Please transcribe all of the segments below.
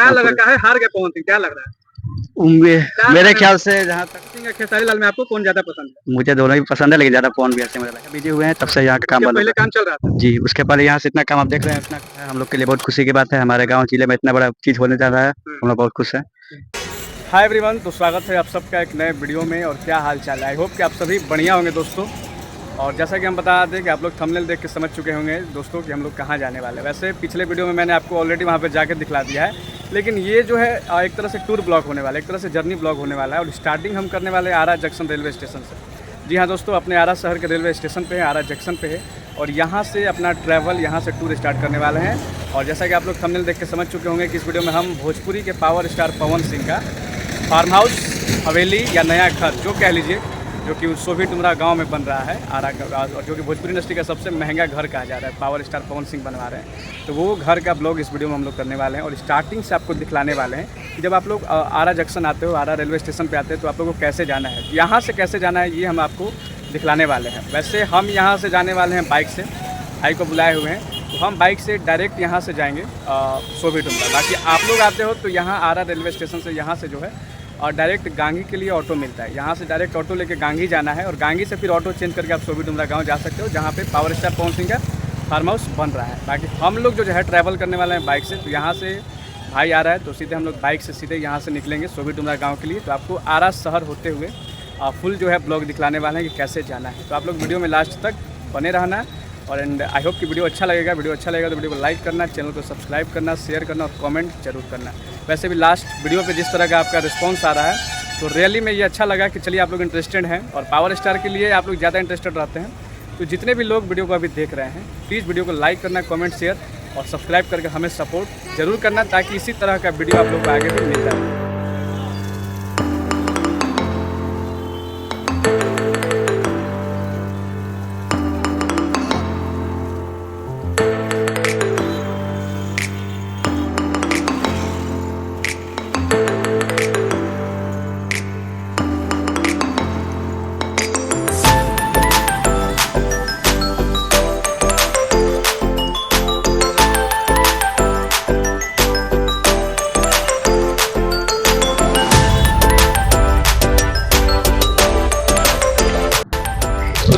क्या लगा, क्या है हार गए पवन सिंह, क्या लग रहा है? मेरे ख्याल से जहाँ तक सिंह या खेसारी लाल में आपको कौन ज्यादा पसंद है? मुझे दोनों ही पसंद है, लेकिन ज्यादा पवन भी ऐसे मुझे लगा बिजी हुए हैं तब से यहाँ का काम बंद पहले काम चल रहा था जी। उसके पहले यहाँ से इतना काम आप देख रहे हैं, इतना हम लोग के लिए बहुत खुशी की बात है। हमारे गाँव जिले में इतना बड़ा चीज होने जा रहा है, हम लोग बहुत खुश है। हाय एवरीवन, तो स्वागत है आप सबका एक नए वीडियो में। और क्या हाल चाल है? आई होप कि आप सभी बढ़िया होंगे दोस्तों। और जैसा कि हम बता दें कि आप लोग थंबनेल देख के समझ चुके होंगे दोस्तों कि हम लोग कहाँ जाने वाले हैं। वैसे पिछले वीडियो में मैंने आपको ऑलरेडी वहाँ पे जाकर दिखला दिया है, लेकिन ये जो है एक तरह से टूर ब्लॉग होने वाला है, एक तरह से जर्नी ब्लॉग होने वाला है। और स्टार्टिंग हम करने वाले हैं आरा जंक्शन रेलवे स्टेशन से। जी हाँ दोस्तों, अपने आरा शहर के रेलवे स्टेशन पे है, आरा जंक्शन पे है। और यहाँ से अपना ट्रैवल, यहाँ से टूर स्टार्ट करने वाले हैं। और जैसा कि आप लोग थंबनेल देख के समझ चुके होंगे कि इस वीडियो में हम भोजपुरी के पावर स्टार पवन सिंह का फार्म हाउस, हवेली या नया घर जो कह लीजिए, जो कि सोभी डुमरा गांव में बन रहा है आरा का, और जो कि भोजपुरी इंडस्ट्री का सबसे महंगा घर कहा जा रहा है, पावर स्टार पवन सिंह बनवा रहे हैं। तो वो घर का ब्लॉग इस वीडियो में हम लोग करने वाले हैं। और स्टार्टिंग से आपको दिखलाने वाले हैं कि जब आप लोग आरा जंक्शन आते हो, आरा रेलवे स्टेशन पे आते हैं, तो आप लोगों को कैसे जाना है, यहाँ से कैसे जाना है, ये हम आपको दिखलाने वाले हैं। वैसे हम यहाँ से जाने वाले हैं बाइक से, भाई को बुलाए हुए हैं, तो हम बाइक से डायरेक्ट यहाँ से जाएंगे सोभी डुमरा। बाकी आप लोग आते हो तो यहाँ आरा रेलवे स्टेशन से, यहाँ से जो है और डायरेक्ट गांगी के लिए ऑटो मिलता है। यहाँ से डायरेक्ट ऑटो लेके गांगी जाना है, और गांगी से फिर ऑटो चेंज करके आप सोभी डुमरा गाँव जा सकते हो, जहाँ पे पावर स्टार पवन सिंह का फार्म हाउस बन रहा है। बाकी हम लोग जो है ट्रैवल करने वाले हैं बाइक से, तो यहाँ से भाई आ रहा है, तो सीधे हम लोग बाइक से सीधे यहाँ से निकलेंगे सोभी डुमरा गाँव के लिए। तो आपको आरा शहर होते हुए फुल जो है ब्लॉग दिखलाने वाले हैं कि कैसे जाना है। तो आप लोग वीडियो में लास्ट तक बने रहना। और एंड आई होप कि वीडियो अच्छा लगेगा। वीडियो अच्छा लगेगा तो वीडियो को लाइक करना, चैनल को सब्सक्राइब करना, शेयर करना और कमेंट जरूर करना। वैसे भी लास्ट वीडियो पे जिस तरह का आपका रिस्पांस आ रहा है, तो रियली में ये अच्छा लगा कि चलिए आप लोग इंटरेस्टेड हैं और पावर स्टार के लिए आप लोग ज़्यादा इंटरेस्टेड रहते हैं। तो जितने भी लोग वीडियो को अभी देख रहे हैं, प्लीज़ वीडियो को लाइक करना, कमेंट, शेयर और सब्सक्राइब करके हमें सपोर्ट जरूर करना, ताकि इसी तरह का वीडियो आप लोग को आगे भी मिलता रहे।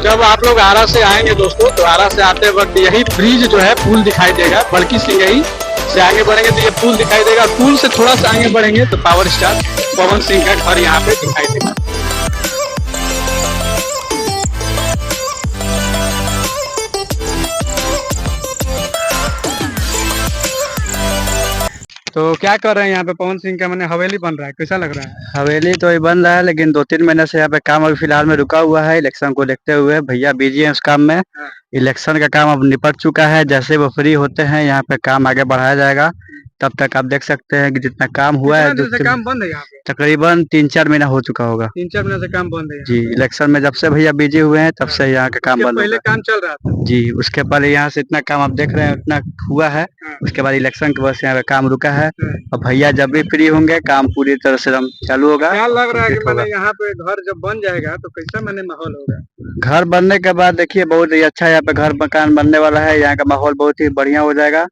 जब आप लोग आरा से आएंगे दोस्तों, तो आरा से आते वक्त यही ब्रिज जो है, पुल दिखाई देगा। बल्कि सिंगही से आगे बढ़ेंगे तो ये पुल दिखाई देगा। पुल से थोड़ा सा आगे बढ़ेंगे तो पावर स्टार पवन सिंह का घर यहाँ पे दिखाई देगा। तो क्या कर रहे हैं यहाँ पे? पवन सिंह का मैंने हवेली बन रहा है, कैसा लग रहा है? हवेली तो ये बन रहा है, लेकिन 2-3 महीने से यहाँ पे काम अभी फिलहाल में रुका हुआ है। इलेक्शन को देखते हुए भैया बिजी हैं उस काम में। इलेक्शन का काम अब निपट चुका है, जैसे वो फ्री होते हैं यहाँ पे काम आगे बढ़ाया जाएगा। तब तक आप देख सकते हैं कि जितना काम हुआ है, काम बंद है यहाँ पे? तकरीबन 3-4 महीना हो चुका होगा। 3-4 महीने से काम बंद है जी, इलेक्शन में जब से भैया बिजी हुए हैं तब से यहाँ का काम बंद पहले काम चल रहा था जी। उसके पहले यहाँ से इतना काम आप देख रहे हैं उतना हुआ है। उसके बाद इलेक्शन की वजह से यहाँ पे काम रुका है। और भैया जब भी फ्री होंगे काम पूरी तरह से चालू होगा। क्या लग रहा है कि मैंने यहाँ पे घर जब बन जाएगा तो कैसा मैंने माहौल होगा? घर बनने के बाद देखिए बहुत ही अच्छा यहाँ पे घर मकान बनने वाला है। यहाँ का माहौल बहुत ही बढ़िया हो जाएगा।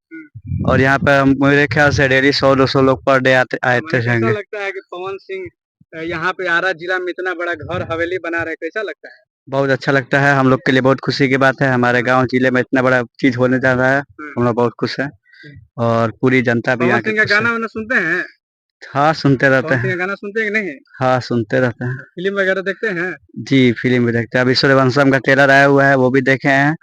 और यहाँ पे मेरे ख्याल से डेली 100-200 लोग पर डे आते रहेंगे। लगता है कि पवन सिंह यहाँ पे आरा जिला में इतना बड़ा घर हवेली बना रहे, कैसा लगता है? बहुत अच्छा लगता है, हम लोग के लिए बहुत खुशी की बात है। हमारे गांव जिले में इतना बड़ा चीज होने जा रहा है, हम लोग बहुत खुश हैं। और पूरी जनता भी यहाँ पवन सिंह का गाना वाना सुनते हैं? हाँ, सुनते रहते हैं। गाना सुनते हैं कि नहीं? हाँ, सुनते रहते हैं। फिल्म वगैरह देखते हैं? जी, फिल्म भी देखते हैं। अभी सूर्यवंशम का ट्रेलर आया हुआ है, वो भी देखे हैं।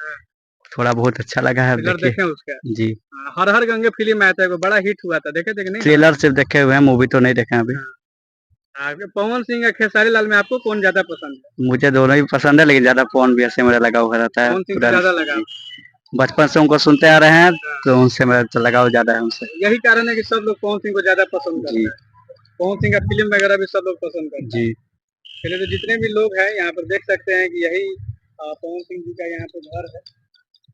थोड़ा बहुत अच्छा लगा है, देखे उसका। जी। हर हर गंगे फिल्म आया था, बड़ा हिट हुआ था, देखे थे कि नहीं? ट्रेलर सिर्फ देखे हुए हैं, मूवी तो नहीं देखे अभी। पवन सिंह या खेसारी लाल में आपको कौन ज्यादा पसंद है? मुझे दोनों ही पसंद है, लेकिन ज्यादा पवन भी ऐसे मेरा लगाव रहता है। ज्यादा लगाव? बचपन से उनको सुनते आ रहे हैं, तो उनसे मेरा लगाव ज्यादा है उनसे। यही कारण है कि सब लोग पवन सिंह को ज्यादा पसंद करते हैं। पवन सिंह का फिल्म वगैरह भी सब लोग पसंद करते हैं। चलिए, तो जितने भी लोग हैं यहाँ पर देख सकते हैं कि यही पवन सिंह जी का यहाँ पे घर है।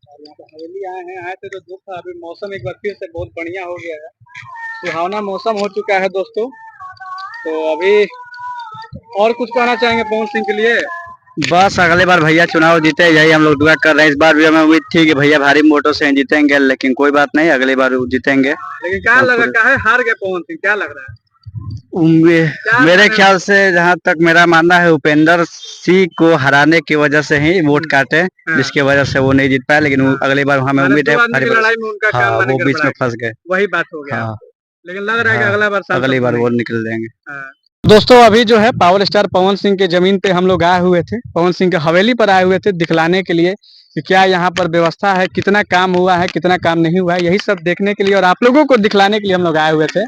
और यहाँ पे हवेली आए थे तो धूप था, अभी मौसम एक बार फिर से बहुत बढ़िया हो गया है, सुहावना मौसम हो चुका है दोस्तों। तो अभी और कुछ कहना चाहेंगे पवन सिंह के लिए? बस अगले बार भैया चुनाव जीते, यही हम लोग दुआ कर रहे हैं। इस बार भी हमें उम्मीद थी कि भैया भारी वोटों से जीतेंगे, लेकिन कोई बात नहीं, अगली बार जीतेंगे। लेकिन क्या लगा, क्या है हार गए पवन सिंह, क्या लग रहा है? मेरे ख्याल से जहां तक मेरा मानना है, उपेंद्र सिंह को हराने की वजह से ही वोट काटे, हाँ। जिसकी वजह से वो नहीं जीत पाया। लेकिन अगली बार हमें माने उम्मीद है दो आदमी की लड़ाई में उनका काम हाँ, माने वो बीच गड़बड़ा में गया। फंस गए। वही बात हो गया हाँ, आपको। लेकिन लग रहा है कि हाँ, अगला बार सांसद अगली बार वो बनेंगे। निकल जाएंगे। हाँ। दोस्तों अभी जो है पावर स्टार पवन सिंह के जमीन पे हम लोग आए हुए थे, पवन सिंह के हवेली पर आए हुए थे दिखलाने के लिए कि क्या यहाँ पर व्यवस्था है, कितना काम हुआ है, कितना काम नहीं हुआ है, यही सब देखने के लिए और आप लोगों को दिखलाने के लिए हम लोग आए हुए थे।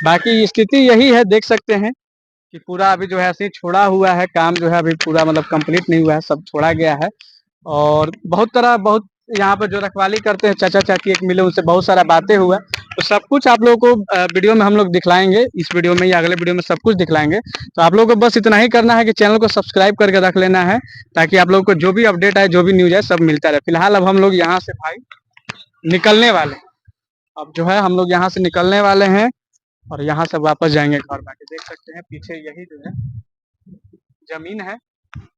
बाकी स्थिति यही है, देख सकते हैं कि पूरा अभी जो है ऐसे ही छोड़ा हुआ है, काम जो है अभी पूरा मतलब कंप्लीट नहीं हुआ है, सब छोड़ा गया है। और बहुत यहाँ पर जो रखवाली करते हैं चाचा चाची एक मिले, उनसे बहुत सारा बातें हुआ, तो सब कुछ आप लोगों को वीडियो में हम लोग दिखलाएंगे, इस वीडियो में या अगले वीडियो में सब कुछ दिखलाएंगे। तो आप लोगों को बस इतना ही करना है कि चैनल को सब्सक्राइब करके रख लेना है, ताकि आप लोगों को जो भी अपडेट है, जो भी न्यूज है, सब मिलता रहे। फिलहाल अब हम लोग यहाँ से भाई निकलने वाले हैं। अब जो है हम लोग यहाँ से निकलने वाले हैं और यहाँ से वापस जाएंगे घर। बाकी देख सकते हैं पीछे यही जो है जमीन है,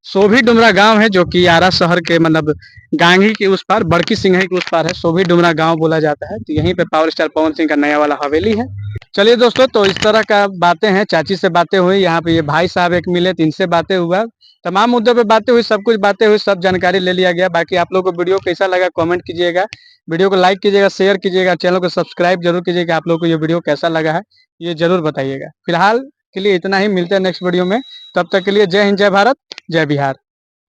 सोभी डुमरा गांव है, जो कि आरा शहर के मतलब गांगी के उस पार, बड़की सिंघई के उस पार है, सोभी डुमरा गांव बोला जाता है। तो यहीं पे पावर स्टार पवन सिंह का नया वाला हवेली है। चलिए दोस्तों, तो इस तरह का बातें हैं, चाची से बातें हुई, यहाँ पे ये भाई साहब एक मिले, तो इनसे बातें हुआ, तमाम मुद्दों पे बातें हुई, सब कुछ बातें हुई, सब जानकारी ले लिया गया। बाकी आप लोग को वीडियो कैसा लगा कमेंट कीजिएगा, वीडियो को लाइक कीजिएगा, शेयर कीजिएगा, चैनल को सब्सक्राइब जरूर कीजिएगा। आप लोग को ये वीडियो कैसा लगा है ये जरूर बताइएगा। फिलहाल के लिए इतना ही, मिलते हैं नेक्स्ट वीडियो में। तब तक के लिए जय हिंद, जय भारत, जय बिहार।